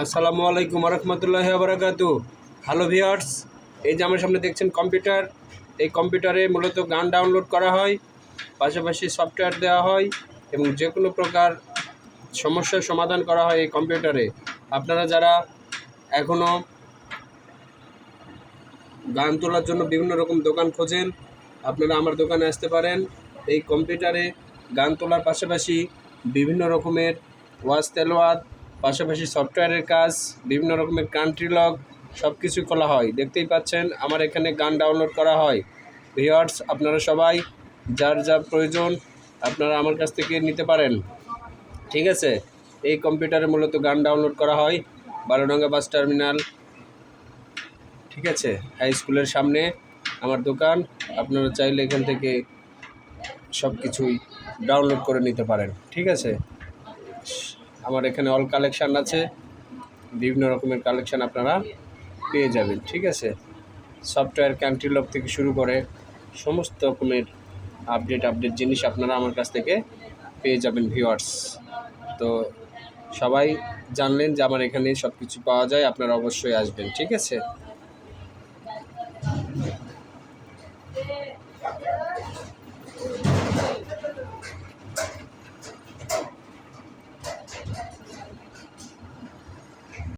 আসসালামু আলাইকুম রহমতুল্লাহি ওয়া বারাকাতু। হ্যালো ভিউয়ার্স, এই যে আমার সামনে দেখছেন কম্পিউটার। এই কম্পিউটারে মূলত গান ডাউনলোড করা হয়, পাশাপাশি সফটওয়্যার দেওয়া হয় এবং যে কোনো প্রকার সমস্যার সমাধান করা হয় এই কম্পিউটারে। আপনারা যারা এখনও গান তোলার জন্য বিভিন্ন রকম দোকান খোঁজেন, আপনারা আমার দোকানে আসতে পারেন। এই কম্পিউটারে গান তোলার পাশাপাশি বিভিন্ন রকমের ওয়াজ তেলাওয়াত, পাশাপাশি সফটওয়্যারের কাজ, বিভিন্ন রকমের কান্ট্রি লগ সব কিছু খোলা হয়। দেখতেই পাচ্ছেন আমার এখানে গান ডাউনলোড করা হয়। ভিউয়ার্স, আপনারা সবাই যার যা প্রয়োজন আপনারা আমার কাছ থেকে নিতে পারেন, ঠিক আছে। এই কম্পিউটারে মূলত গান ডাউনলোড করা হয় বারোডাঙ্গা বাস টার্মিনাল, ঠিক আছে, হাই স্কুলের সামনে আমার দোকান। আপনারা চাইলে এখান থেকে সব কিছুই ডাউনলোড করে নিতে পারেন, ঠিক আছে। আমার এখানে অল কালেকশান আছে, বিভিন্ন রকমের কালেকশান আপনারা পেয়ে যাবেন, ঠিক আছে। সফটওয়্যার কান্ট্রি লগ থেকে শুরু করে সমস্ত রকমের আপডেট জিনিস আপনারা আমার কাছ থেকে পেয়ে যাবেন ভিউয়ার্স। তো সবাই জানলেন যে আমার এখানে সব কিছু পাওয়া যায়, আপনারা অবশ্যই আসবেন, ঠিক আছে।